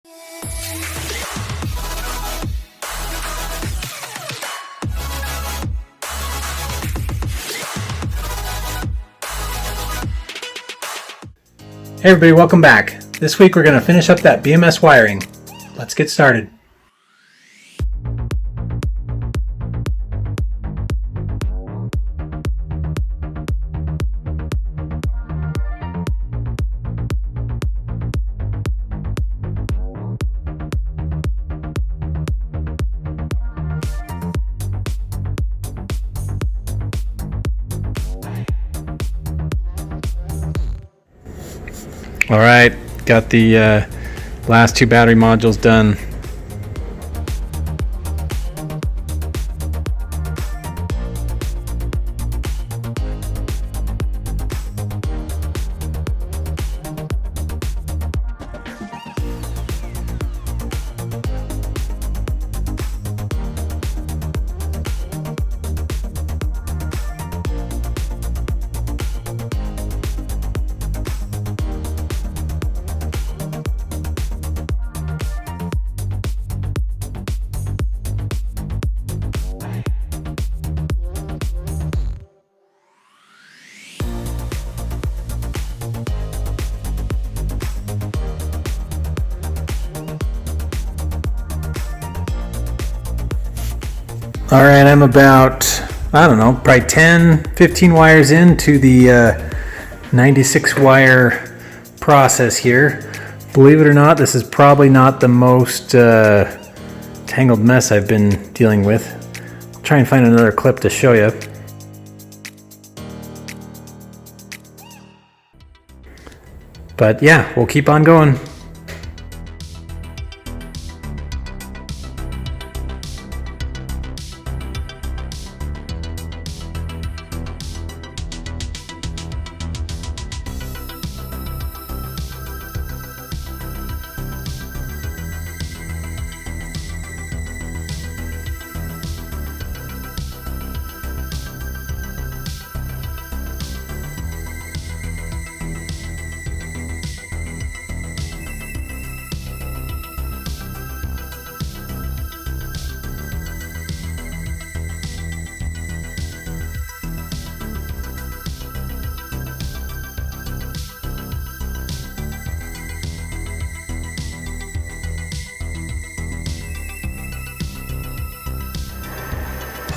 Hey everybody, welcome back. This week we're going to finish up that BMS wiring. Let's get started. All right, got the last two battery modules done. All right, I'm about, probably 10, 15 wires into the 96 wire process here. Believe it or not, this is probably not the most tangled mess I've been dealing with. I'll try and find another clip to show you. But yeah, we'll keep on going.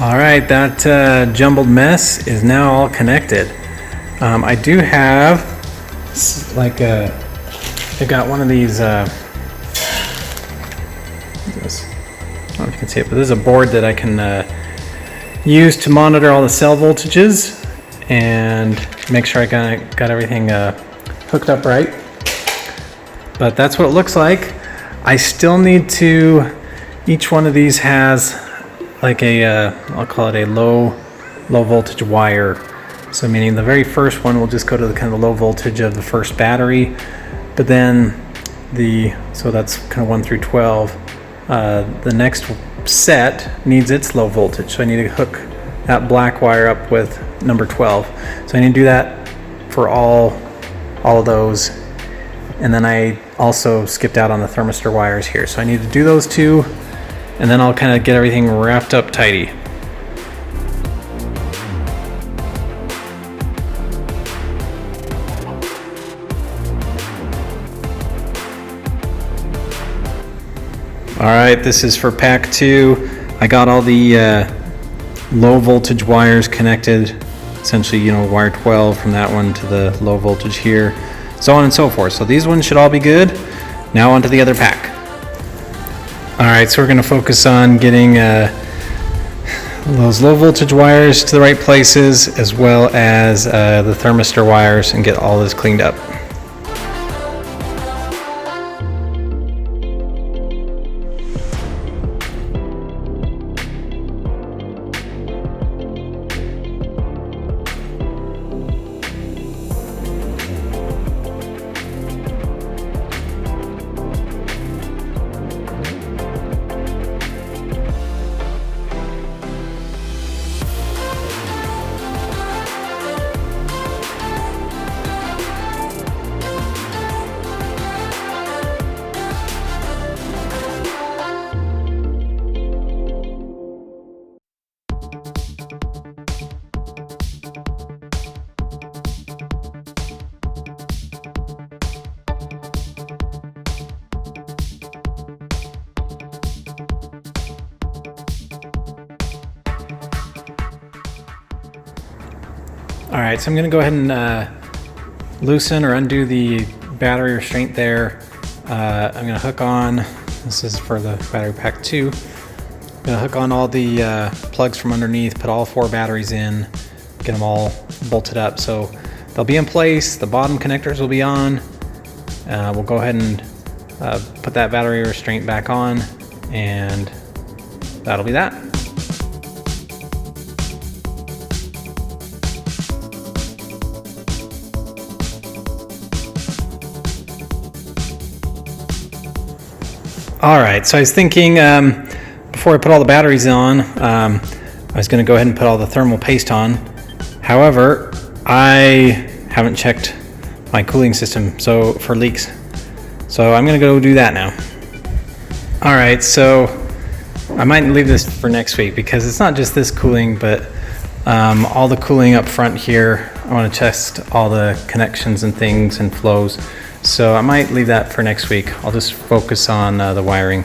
All right, that jumbled mess is now all connected. I do have I've got one of these, I don't know if you can see it, but this is a board that I can use to monitor all the cell voltages and make sure I got everything hooked up right. But that's what it looks like. I still need to, each one of these has like I'll call it a low voltage wire. So meaning the very first one will just go to the kind of low voltage of the first battery, but then so that's kind of 1 through 12. The next set needs its low voltage, so I need to hook that black wire up with number 12. So I need to do that for all of those, and then I also skipped out on the thermistor wires here. So I need to do those two, and then I'll kind of get everything wrapped up tidy. All right, this is for pack 2. I got all the low voltage wires connected, essentially, wire 12 from that one to the low voltage here, so on and so forth. So these ones should all be good. Now onto the other pack. All right, so we're going to focus on getting those low voltage wires to the right places, as well as the thermistor wires, and get all this cleaned up. All right, so I'm gonna go ahead and loosen or undo the battery restraint there. I'm gonna hook on, this is for the battery pack 2. I'm gonna hook on all the plugs from underneath, put all 4 batteries in, get them all bolted up so they'll be in place. The bottom connectors will be on. We'll go ahead and put that battery restraint back on, and that'll be that. All right, so I was thinking before I put all the batteries on, I was going to go ahead and put all the thermal paste on. However, I haven't checked my cooling system for leaks. So I'm going to go do that now. All right, so I might leave this for next week because it's not just this cooling, but all the cooling up front here. I want to test all the connections and things and flows. So I might leave that for next week. I'll just focus on the wiring.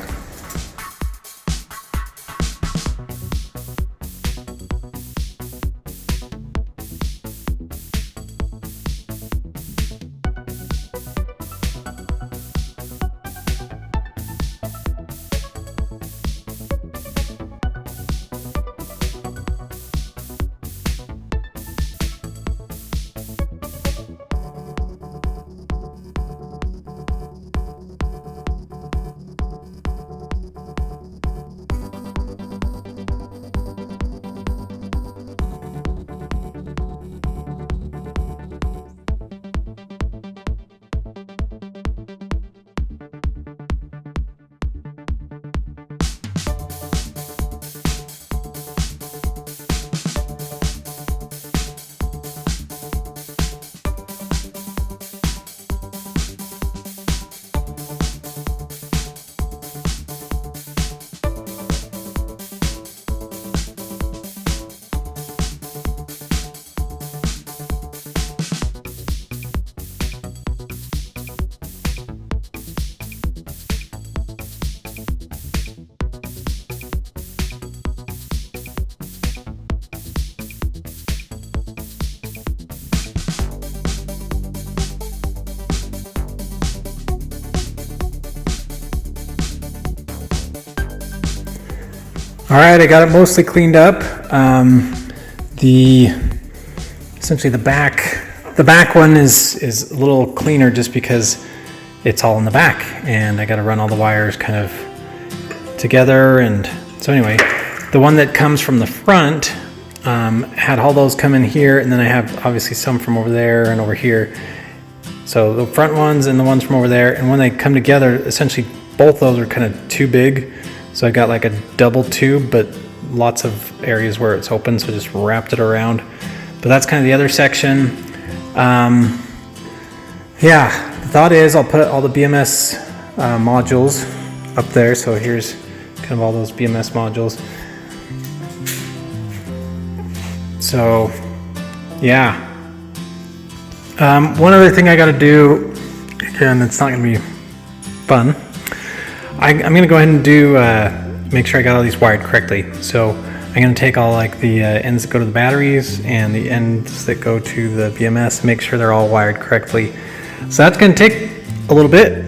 All right, I got it mostly cleaned up. Essentially the back one is a little cleaner just because it's all in the back, and I got to run all the wires kind of together. And so anyway, the one that comes from the front had all those come in here, and then I have obviously some from over there and over here. So the front ones and the ones from over there, and when they come together, essentially both those are kind of too big. So I got like a double tube, but lots of areas where it's open, so just wrapped it around. But that's kind of the other section. Yeah, the thought is I'll put all the BMS modules up there. So here's kind of all those BMS modules. So yeah. One other thing I got to do, again, it's not going to be fun. I'm going to go ahead and do make sure I got all these wired correctly. So I'm going to take all like the ends that go to the batteries and the ends that go to the BMS, make sure they're all wired correctly. So that's going to take a little bit.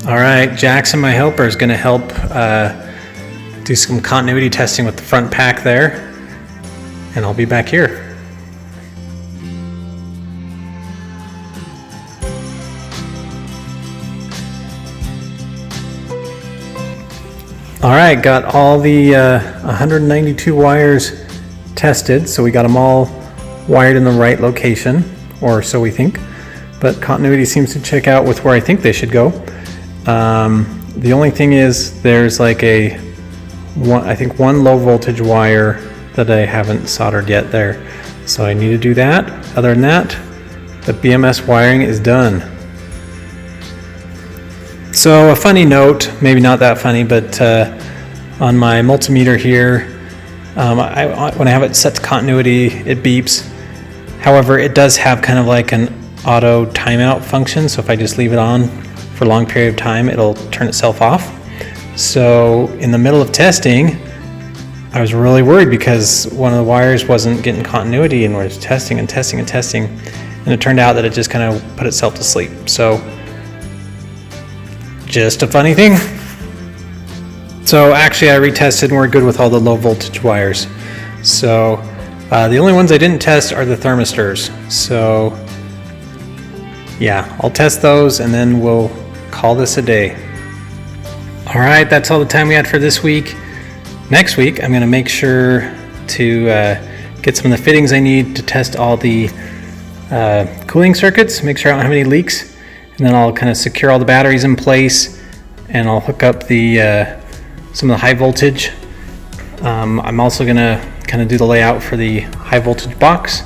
All right, Jackson, my helper, is going to help do some continuity testing with the front pack there, and I'll be back here. All right, got all the 192 wires tested, so we got them all wired in the right location, or so we think, but continuity seems to check out with where I think they should go. The only thing is there's like I think one low voltage wire that I haven't soldered yet there. So I need to do that. Other than that, The BMS wiring is done. So a funny note, maybe not that funny, but on my multimeter here, when I have it set to continuity, it beeps. However, it does have kind of like an auto timeout function, so if I just leave it on for a long period of time, it'll turn itself off. So in the middle of testing, I was really worried because one of the wires wasn't getting continuity, and was testing and testing and testing, and it turned out that it just kind of put itself to sleep. So just a funny thing. So actually I retested and we're good with all the low voltage wires. So the only ones I didn't test are the thermistors. So yeah, I'll test those and then we'll call this a day. All right, that's all the time we had for this week. Next week, I'm gonna make sure to get some of the fittings I need to test all the cooling circuits, make sure I don't have any leaks, and then I'll kind of secure all the batteries in place, and I'll hook up the some of the high voltage. I'm also gonna kind of do the layout for the high voltage box.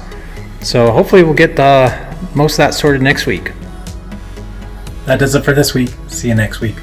So hopefully we'll get most of that sorted next week. That does it for this week. See you next week.